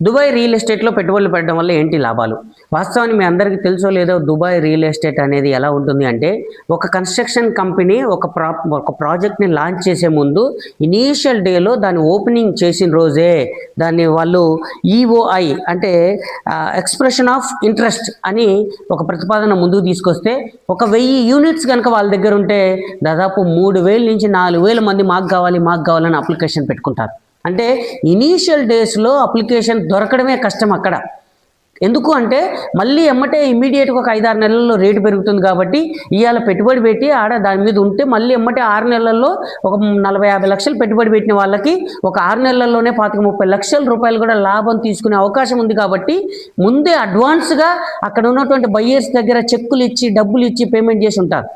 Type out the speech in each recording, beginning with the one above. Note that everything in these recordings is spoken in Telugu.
దుబాయ్ రియల్ ఎస్టేట్లో పెట్టుబడులు పెట్టడం వల్ల ఏంటి లాభాలు? వాస్తవానికి మీ అందరికీ తెలుసో లేదో దుబాయ్ రియల్ ఎస్టేట్ అనేది ఎలా ఉంటుంది అంటే, ఒక కన్స్ట్రక్షన్ కంపెనీ ఒక ప్రాజెక్ట్ని లాంచ్ చేసే ముందు ఇనీషియల్ డేలో దాన్ని ఓపెనింగ్ చేసిన రోజే దాన్ని వాళ్ళు ఈఓఐ అంటే ఎక్స్ప్రెషన్ ఆఫ్ ఇంట్రెస్ట్ అని ఒక ప్రతిపాదన ముందుకు తీసుకొస్తే 1000 యూనిట్స్ కనుక వాళ్ళ దగ్గర ఉంటే దాదాపు 3000 నుంచి 4000 మంది మాకు కావాలని అప్లికేషన్ పెట్టుకుంటారు. అంటే ఇనీషియల్ డేస్లో అప్లికేషన్ దొరకడమే కష్టం అక్కడ. ఎందుకు అంటే మళ్ళీ ఇమ్మీడియట్గా ఒక 5-6 నెలల్లో రేటు పెరుగుతుంది కాబట్టి ఇవాళ పెట్టుబడి పెట్టి దాని మీద ఉంటే మళ్ళీ 6 నెలల్లో ఒక 40-50 లక్షలు పెట్టుబడి పెట్టిన వాళ్ళకి ఒక 6 నెలల్లోనే 25-30 లక్షల రూపాయలు కూడా లాభం తీసుకునే అవకాశం ఉంది. కాబట్టి ముందే అడ్వాన్స్గా అక్కడ ఉన్నటువంటి బయ్యర్స్ దగ్గర చెక్కులు ఇచ్చి డబ్బులు ఇచ్చి పేమెంట్ చేసి ఉంటారు.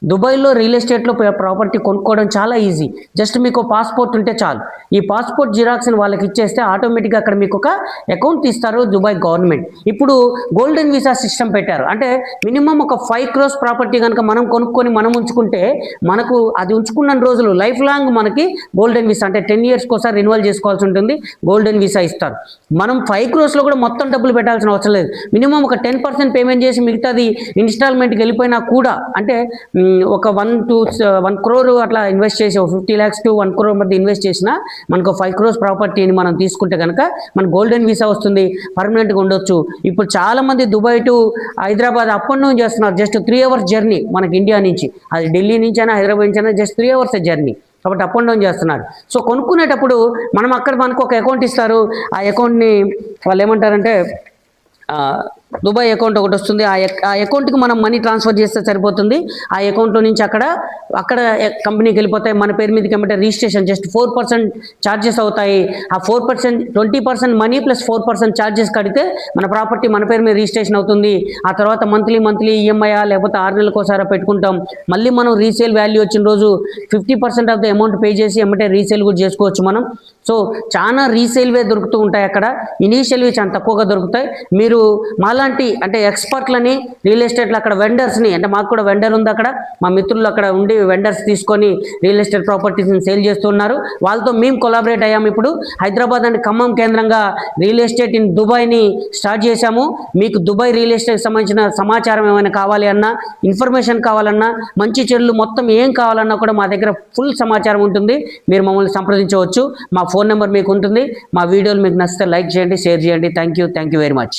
దుబాయ్లో రియల్ ఎస్టేట్లో ప్రాపర్టీ కొనుక్కోవడం చాలా ఈజీ. జస్ట్ మీకు పాస్పోర్ట్ ఉంటే చాలు. ఈ పాస్పోర్ట్ జిరాక్స్ని వాళ్ళకి ఇచ్చేస్తే ఆటోమేటిక్గా అక్కడ మీకు ఒక అకౌంట్ ఇస్తారు దుబాయ్ గవర్నమెంట్. ఇప్పుడు గోల్డెన్ వీసా సిస్టమ్ పెట్టారు. అంటే మినిమం ఒక 5 crores ప్రాపర్టీ కనుక మనం కొనుక్కొని మనం ఉంచుకుంటే మనకు అది ఉంచుకున్న రోజులు లైఫ్ లాంగ్ మనకి గోల్డెన్ వీసా అంటే 10 years ఒకసారి రెన్యువల్ చేసుకోవాల్సి ఉంటుంది. గోల్డెన్ వీసా ఇస్తారు. మనం 5 crores కూడా మొత్తం డబ్బులు పెట్టాల్సిన అవసరం లేదు. మినిమం ఒక 10% పేమెంట్ చేసి మిగతాది ఇన్స్టాల్మెంట్కి వెళ్ళిపోయినా కూడా అంటే ఒక 1 to 1 crore అట్లా ఇన్వెస్ట్ చేసి 50 lakhs to 1 crore మధ్య ఇన్వెస్ట్ చేసినా మనకు 5 crores ప్రాపర్టీని మనం తీసుకుంటే కనుక మన గోల్డెన్ వీసా వస్తుంది, పర్మనెంట్గా ఉండొచ్చు. ఇప్పుడు చాలామంది Dubai to Hyderabad up and down చేస్తున్నారు. జస్ట్ 3 hours జర్నీ మనకి ఇండియా నుంచి. అది ఢిల్లీ నుంచి అయినా హైదరాబాద్ నుంచి అయినా జస్ట్ 3 hours జర్నీ కాబట్టి అప్ అండ్ డౌన్ చేస్తున్నారు. సో కొనుక్కునేటప్పుడు మనకు ఒక అకౌంట్ ఇస్తారు. ఆ అకౌంట్ని వాళ్ళు ఏమంటారంటే దుబాయ్ అకౌంట్ ఒకటి వస్తుంది. ఆ అకౌంట్కి మనం మనీ ట్రాన్స్ఫర్ చేస్తే సరిపోతుంది. ఆ అకౌంట్లో నుంచి అక్కడ కంపెనీకి వెళ్ళిపోతాయి. మన పేరు మీదకి రిజిస్ట్రేషన్ జస్ట్ 4% ఛార్జెస్ అవుతాయి. ఆ 4% 20% మనీ ప్లస్ 4% ఛార్జెస్ కడితే మన ప్రాపర్టీ మన పేరు మీద రిజిస్ట్రేషన్ అవుతుంది. ఆ తర్వాత మంత్లీ ఈఎంఐ లేకపోతే 6 నెలలకు ఒకసారి పెట్టుకుంటాం. మళ్ళీ మనం రీసేల్ వాల్యూ వచ్చిన రోజు 50% ఆఫ్ ద అమౌంట్ పే చేసి రీసేల్ కూడా చేసుకోవచ్చు మనం. సో చాలా రీసేల్వే దొరుకుతూ ఉంటాయి అక్కడ. ఇనీషియల్వి చాలా తక్కువగా దొరుకుతాయి. మీరు మాలాంటి అంటే ఎక్స్పర్ట్లని రియల్ ఎస్టేట్లో అక్కడ వెండర్స్ని అంటే మాకు కూడా వెండర్ ఉంది అక్కడ. మా మిత్రులు అక్కడ ఉండి వెండర్స్ తీసుకొని రియల్ ఎస్టేట్ ప్రాపర్టీస్ని సేల్ చేస్తున్నారు. వాళ్ళతో మేము కొలాబరేట్ అయ్యాము. ఇప్పుడు హైదరాబాద్ అండ్ ఖమ్మం కేంద్రంగా రియల్ ఎస్టేట్ ఇన్ దుబాయ్ని స్టార్ట్ చేశాము. మీకు దుబాయ్ రియల్ ఎస్టేట్ సంబంధించిన సమాచారం ఏమైనా కావాలి అన్నా, ఇన్ఫర్మేషన్ కావాలన్నా, మంచి చెడులు మొత్తం ఏం కావాలన్నా కూడా మా దగ్గర ఫుల్ సమాచారం ఉంటుంది. మీరు మమ్మల్ని సంప్రదించవచ్చు. మా ఫోన్ నెంబర్ మీకు ఉంటుంది. మా వీడియోలు మీకు నచ్చితే లైక్ చేయండి, షేర్ చేయండి. Thank you very much.